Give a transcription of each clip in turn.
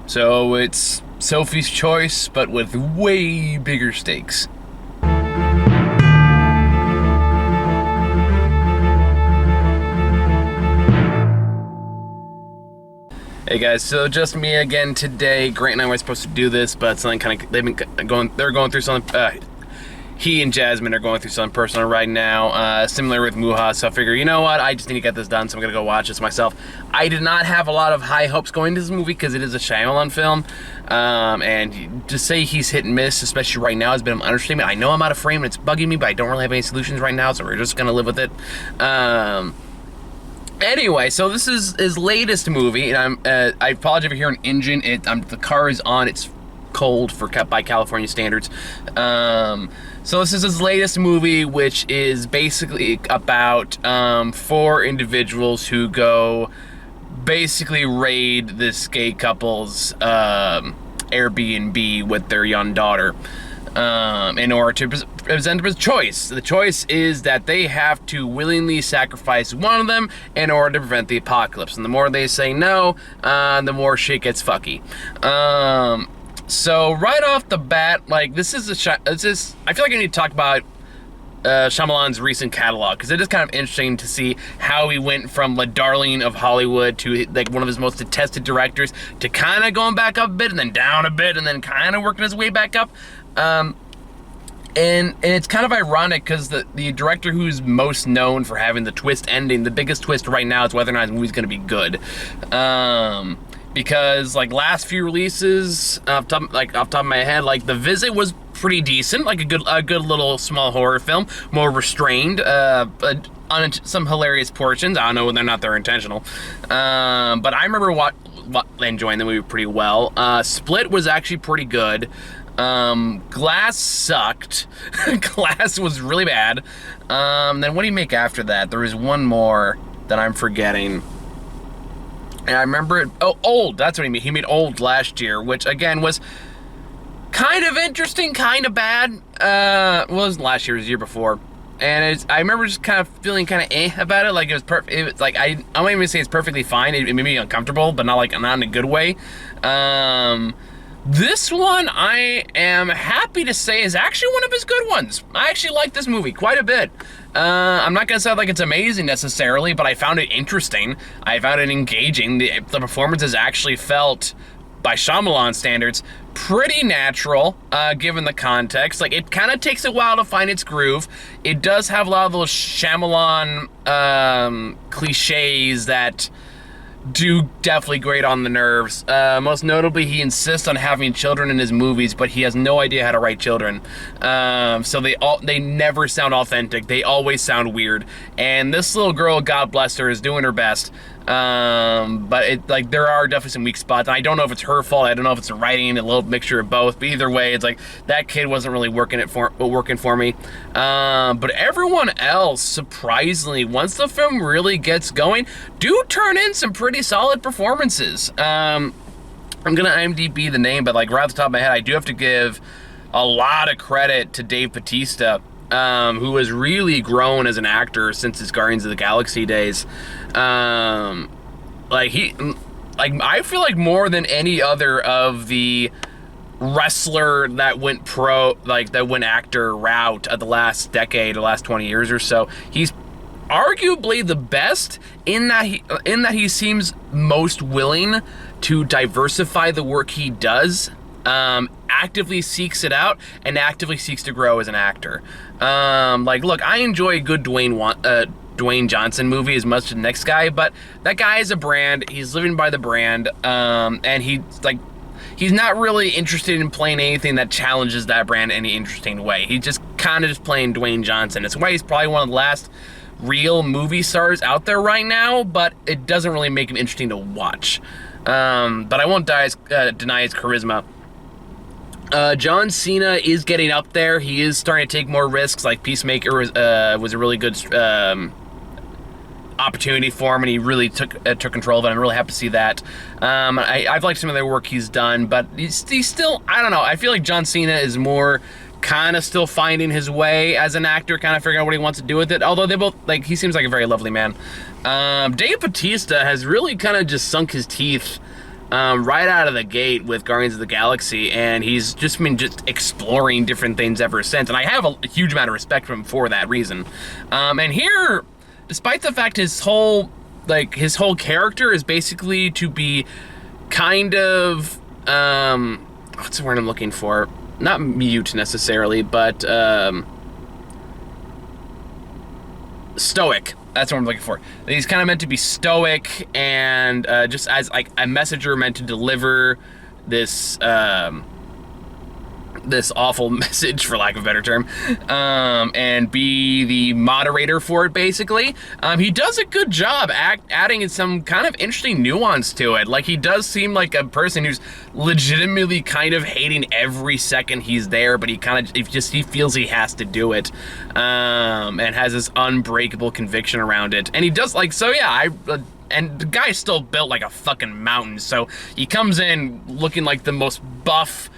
So it's Sophie's Choice, but with way bigger stakes. Hey guys, so just me again today. Grant and I were supposed to do this, but something kind of they're going through something. He and Jasmine are going through something personal right now, similar with Muha. So I figure, you know what, I just need to get this done, so I'm gonna go watch this myself. I did not have a lot of high hopes going into this movie because it is a Shyamalan film, and to say he's hit and miss, especially right now, has been an understatement. I know I'm out of frame and it's bugging me, but I don't really have any solutions right now, so we're just gonna live with it. Anyway, so this is his latest movie, and I apologize if you hear an engine. The car is on. It's cold by California standards. So this is his latest movie, which is basically about 4 individuals who go basically raid this gay couple's Airbnb with their young daughter. In order to present a choice. The choice is that they have to willingly sacrifice one of them in order to prevent the apocalypse. And the more they say no, the more shit gets fucky. So right off the bat, like I feel like I need to talk about Shyamalan's recent catalog, because it is kind of interesting to see how he went from the darling of Hollywood to like one of his most detested directors to kind of going back up a bit and then down a bit and then kind of working his way back up. And it's kind of ironic because the director who's most known for having the twist ending, the biggest twist right now is whether or not his movie's going to be good. Because like last few releases, off top of my head, like The Visit was pretty decent, like a good little small horror film, more restrained, but on some hilarious portions. I don't know whether or not they're intentional, but I remember enjoying the movie pretty well. Split was actually pretty good. Glass sucked. Glass was really bad. Then what do you make after that? There was one more that I'm forgetting. And I remember it. Oh, Old. That's what he made. He made Old last year, which again was kind of interesting, kind of bad. Well, it wasn't last year, it was the year before. And I remember just kind of feeling kind of about it. Like it was perfect. It was like I won't even say it's perfectly fine. It made me uncomfortable, but not in a good way. This one, I am happy to say, is actually one of his good ones. I actually like this movie quite a bit. I'm not going to say like it's amazing necessarily, but I found it interesting. I found it engaging. The performances actually felt, by Shyamalan standards, pretty natural, given the context. Like, it kind of takes a while to find its groove. It does have a lot of those Shyamalan cliches that do definitely grate on the nerves. Most notably, he insists on having children in his movies, but he has no idea how to write children. So they never sound authentic. They always sound weird. And this little girl, God bless her, is doing her best. But there are definitely some weak spots. And I don't know if it's her fault. I don't know if it's the writing, a little mixture of both. But either way, it's like that kid wasn't really working for me. But everyone else, surprisingly, once the film really gets going, do turn in some pretty solid performances. I'm gonna IMDb the name, but like right off the top of my head, I do have to give a lot of credit to Dave Bautista, who has really grown as an actor since his Guardians of the Galaxy days. I feel like more than any other of the wrestler that went actor route of the last decade, the last 20 years or so, he's arguably the best in that he seems most willing to diversify the work he does. Actively seeks it out and actively seeks to grow as an actor. Look, I enjoy a good Dwayne Johnson movie as much as the next guy, but that guy is a brand. He's living by the brand, and he's not really interested in playing anything that challenges that brand in any interesting way. He's just kind of just playing Dwayne Johnson. It's why he's probably one of the last real movie stars out there right now, but it doesn't really make him interesting to watch. But I won't deny his charisma. John Cena is getting up there. He is starting to take more risks. Like Peacemaker was a really good opportunity for him, and he really took control of it. I'm really happy to see that. I've liked some of the work he's done, but he's still, I don't know. I feel like John Cena is more kind of still finding his way as an actor, kind of figuring out what he wants to do with it. Although they both, he seems like a very lovely man. Dave Bautista has really kind of just sunk his teeth right out of the gate with Guardians of the Galaxy, and he's just been exploring different things ever since. And I have a huge amount of respect for him for that reason. And here, despite the fact his whole character is basically to be kind of what's the word I'm looking for? Not mute necessarily, but stoic. That's what I'm looking for. He's kind of meant to be stoic and just as like a messenger meant to deliver this this awful message, for lack of a better term, and be the moderator for it, basically. He does a good job adding some kind of interesting nuance to it. Like, he does seem like a person who's legitimately kind of hating every second he's there, but he feels he has to do it, and has this unbreakable conviction around it. And he does, like, so yeah, and the guy's still built like a fucking mountain, so he comes in looking like the most buff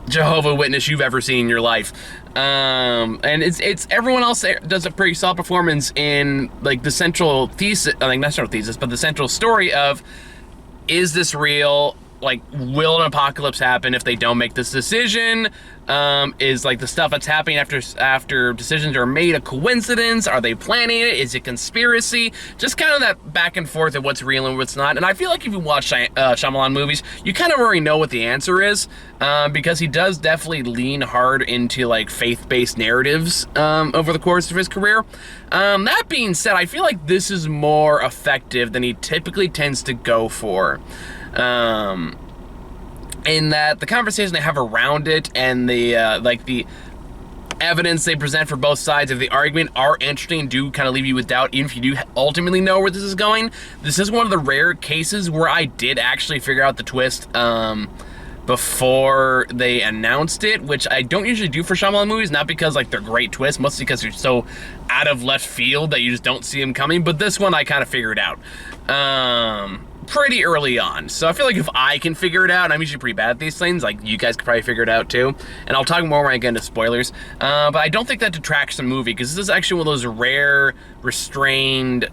Jehovah's Witness you've ever seen in your life. And it's everyone else does a pretty solid performance in like the central thesis, like not central thesis, but the central story of, is this real? Like, will an apocalypse happen if they don't make this decision? Is like the stuff that's happening after decisions are made a coincidence? Are they planning it? Is it conspiracy? Just kind of that back and forth of what's real and what's not. And I feel like if you watch Shyamalan movies, you kind of already know what the answer is, because he does definitely lean hard into like faith-based narratives over the course of his career. That being said, I feel like this is more effective than he typically tends to go for. In that the conversation they have around it and the the evidence they present for both sides of the argument are interesting and do kind of leave you with doubt, even if you do ultimately know where this is going. This is one of the rare cases where I did actually figure out the twist before they announced it, which I don't usually do for Shyamalan movies, not because like they're great twists, mostly because they're so out of left field that you just don't see them coming. But this one I kind of figured out pretty early on. So I feel like if I can figure it out, and I'm usually pretty bad at these things, like you guys could probably figure it out too. And I'll talk more when I get into spoilers. But I don't think that detracts from the movie, because this is actually one of those rare, restrained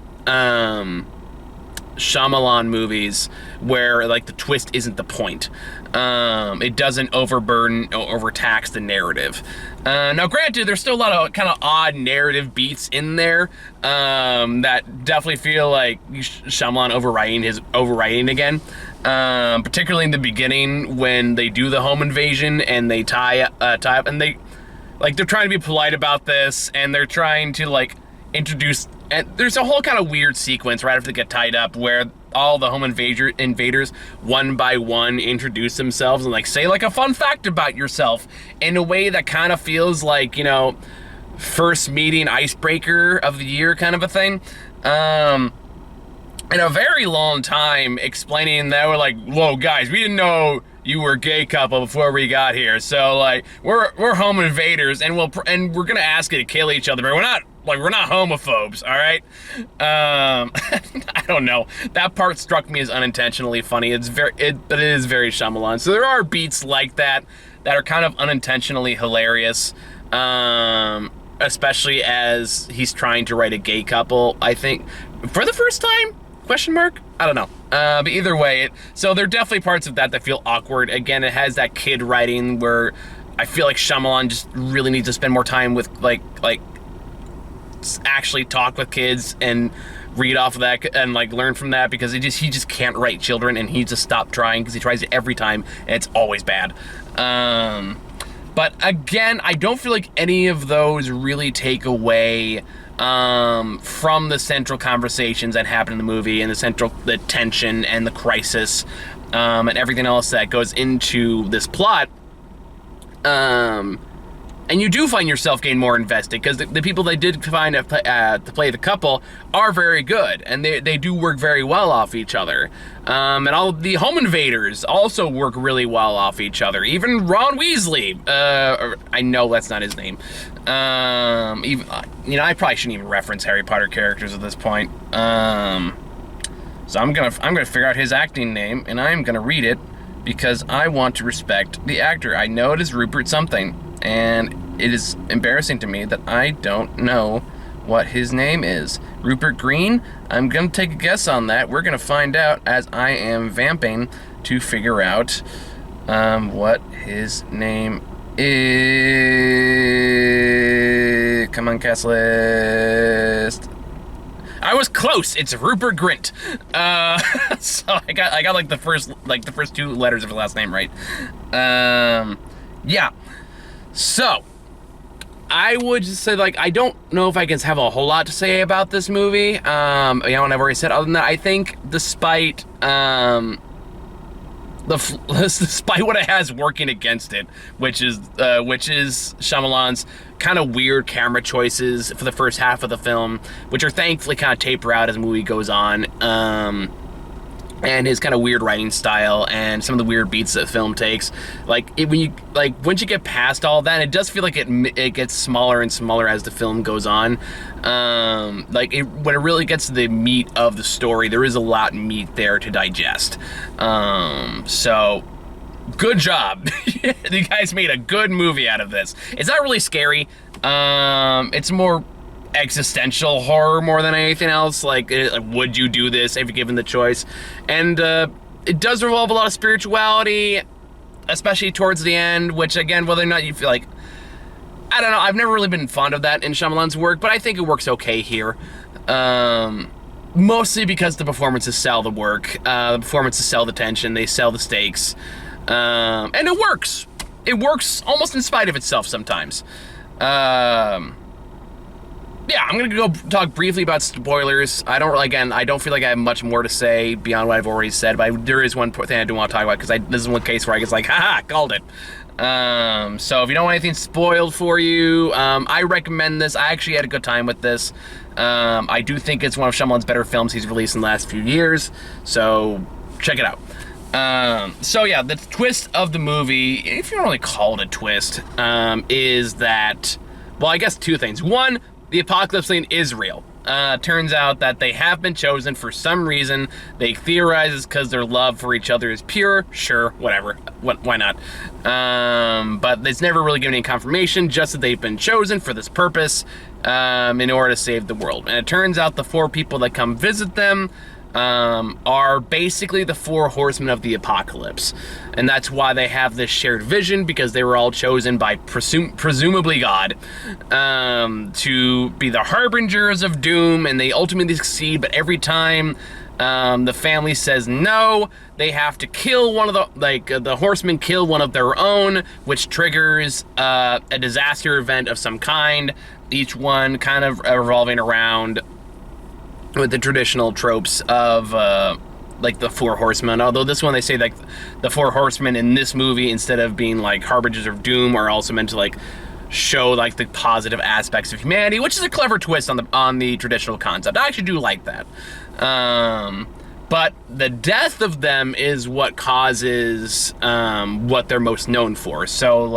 Shyamalan movies where like the twist isn't the point. It doesn't overtax the narrative. Now granted, there's still a lot of kind of odd narrative beats in there that definitely feel like Shyamalan overwriting again, particularly in the beginning when they do the home invasion and they tie up, and they're trying to be polite about this, and they're trying to like introduce, and there's a whole kind of weird sequence right after they get tied up where all the home invaders one by one introduce themselves and like say like a fun fact about yourself in a way that kind of feels like, you know, first meeting icebreaker of the year kind of a thing. In a very long time explaining that we're like, whoa guys, we didn't know you were a gay couple before we got here, so like we're home invaders and we're gonna ask you to kill each other, but we're not homophobes, all right? I don't know. That part struck me as unintentionally funny. But it is very Shyamalan. So there are beats like that are kind of unintentionally hilarious, especially as he's trying to write a gay couple, I think, for the first time? Question mark? I don't know. But either way, so there are definitely parts of that feel awkward. Again, it has that kid writing where I feel like Shyamalan just really needs to spend more time with like actually talk with kids and read off of that and like learn from that, because he just can't write children, and he just stopped trying because he tries it every time and it's always bad. But again, I don't feel like any of those really take away from the central conversations that happen in the movie and the tension and the crisis and everything else that goes into this plot. And you do find yourself getting more invested, because the people they did find to play the couple are very good, and they do work very well off each other. And all the home invaders also work really well off each other. Even Ron Weasley, I know that's not his name. Even, I probably shouldn't even reference Harry Potter characters at this point. So I'm gonna figure out his acting name, and I'm gonna read it because I want to respect the actor. I know it is Rupert something, and it is embarrassing to me that I don't know what his name is. Rupert Green? I'm going to take a guess on that. We're going to find out as I am vamping to figure out what his name is. Come on, cast list. I was close. It's Rupert Grint. So I got like the first two letters of his last name right. Yeah. So I would just say, like, I don't know if I can have a whole lot to say about this movie. And I've already said. Other than that, I think despite despite what it has working against it, which is Shyamalan's kind of weird camera choices for the first half of the film, which are thankfully kind of taper out as the movie goes on, and his kind of weird writing style and some of the weird beats that the film takes. Once you get past all that, it does feel like it gets smaller and smaller as the film goes on. When it really gets to the meat of the story, there is a lot of meat there to digest. So good job. You guys made a good movie out of this. It's not really scary. It's more existential horror more than anything else. Would you do this if you're given the choice? And it does involve a lot of spirituality, especially towards the end, which, again, whether or not you feel like, I don't know, I've never really been fond of that in Shyamalan's work, but I think it works okay here. Mostly because the performances sell the work. The performances sell the tension, they sell the stakes. And it works. It works almost in spite of itself sometimes. Yeah, I'm gonna go talk briefly about spoilers. I don't feel like I have much more to say beyond what I've already said, but there is one thing I do want to talk about, because this is one case where I was like, haha, called it. So if you don't want anything spoiled for you, I recommend this. I actually had a good time with this. I do think it's one of Shyamalan's better films he's released in the last few years, so check it out. So yeah, the twist of the movie, if you don't really call it a twist, is that, well, I guess two things. One, the apocalypse scene is real. Turns out that they have been chosen for some reason. They theorize it's because their love for each other is pure. Sure, whatever. Why not? But it's never really given any confirmation, just that they've been chosen for this purpose in order to save the world. And it turns out the 4 people that come visit them are basically the 4 horsemen of the apocalypse. And that's why they have this shared vision, because they were all chosen by presumably God to be the harbingers of doom, and they ultimately succeed. But every time the family says no, they have to kill one of the horsemen kill one of their own, which triggers a disaster event of some kind, each one kind of revolving around with the traditional tropes of the 4 horsemen. Although this one, they say like the 4 horsemen in this movie, instead of being like harbingers of doom, are also meant to like show like the positive aspects of humanity, which is a clever twist on the traditional concept. I actually do like that. But the death of them is what causes what they're most known for. So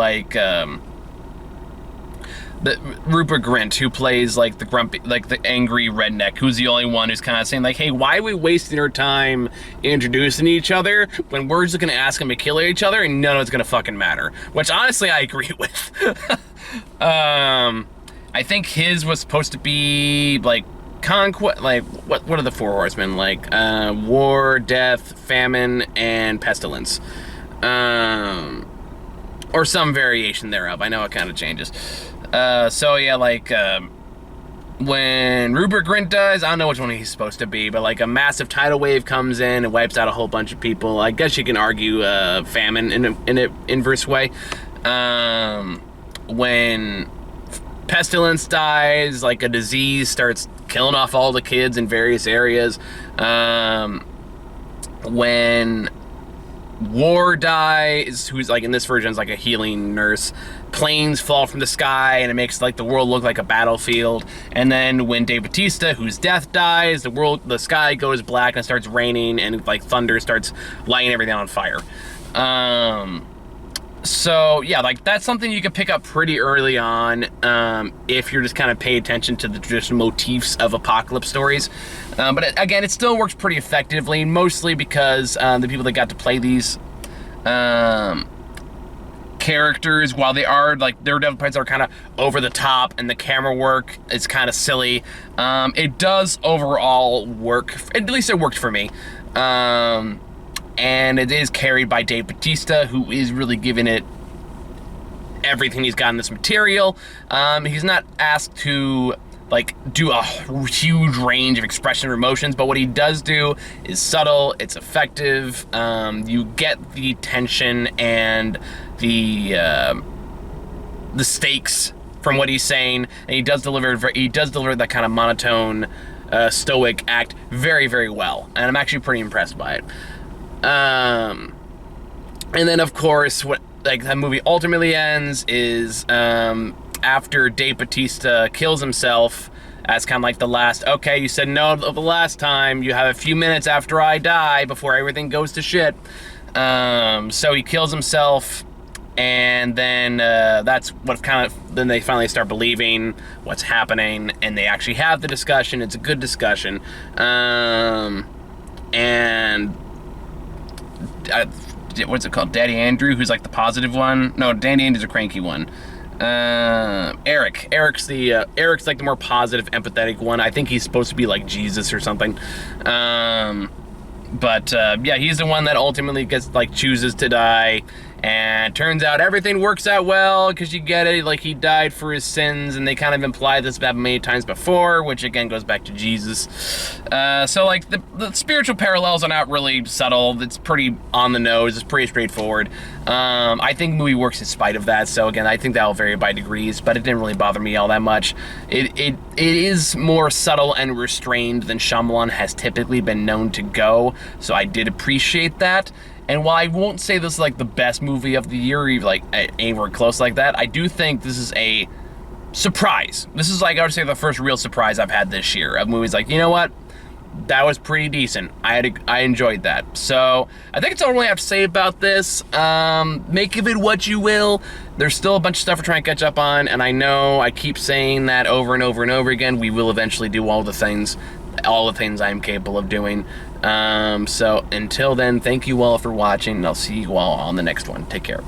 the Rupert Grint, who plays like the grumpy, like the angry redneck, who's the only one who's kind of saying like, hey, why are we wasting our time introducing each other when we're just gonna ask them to kill each other and none of it's gonna fucking matter? Which honestly I agree with. I think his was supposed to be like conquest, like what are the 4 horsemen, like war, death, famine, and pestilence, or some variation thereof. I know it kind of changes. So yeah, when Rupert Grint dies, I don't know which one he's supposed to be, but like a massive tidal wave comes in and wipes out a whole bunch of people. I guess you can argue famine in an inverse way. When pestilence dies, like a disease starts killing off all the kids in various areas. When War dies, who's like in this version is like a healing nurse, planes fall from the sky and it makes like the world look like a battlefield. And then when Dave Bautista, whose death dies, the sky goes black and it starts raining and like thunder starts lighting everything on fire. So yeah, like that's something you can pick up pretty early on if you're just kind of pay attention to the traditional motifs of apocalypse stories. But again, it still works pretty effectively, mostly because the people that got to play these characters, while they are like, there are definitely parts that are kind of over the top and the camera work is kind of silly, it does overall work. At least it worked for me. And it is carried by Dave Bautista, who is really giving it everything he's got in this material. He's not asked to like do a huge range of expression or emotions, but what he does do is subtle, it's effective. You get the tension and the stakes from what he's saying, and he does deliver that kind of monotone, stoic act very, very well, and I'm actually pretty impressed by it. And then of course, what like that movie ultimately ends is after Dave Bautista kills himself, as kind of like the last, okay, you said no the last time, you have a few minutes after I die before everything goes to shit. So he kills himself, and then that's what kind of, then they finally start believing what's happening, and they actually have the discussion. It's a good discussion. And what's it called? Daddy Andrew, who's like the positive one. No, Daddy Andrew's a cranky one. Eric's like the more positive, empathetic one. I think he's supposed to be like Jesus or something. But yeah, he's the one that ultimately chooses to die, and turns out everything works out well, because you get it, like he died for his sins, and they kind of imply this many times before, which again goes back to Jesus. So like the spiritual parallels are not really subtle. It's pretty on the nose. It's pretty straightforward. I think the movie works in spite of that. So again, I think that'll vary by degrees, but it didn't really bother me all that much. It is more subtle and restrained than Shyamalan has typically been known to go. So I did appreciate that. And while I won't say this is like the best movie of the year, or even like anywhere close like that, I do think this is a surprise. This is like, I would say, the first real surprise I've had this year of movies like, you know what? That was pretty decent. I enjoyed that. So I think it's all I really have to say about this. Make of it what you will. There's still a bunch of stuff we're trying to catch up on, and I know I keep saying that over and over and over again. We will eventually do all the things I am capable of doing. So until then, thank you all for watching, and I'll see you all on the next one. Take care.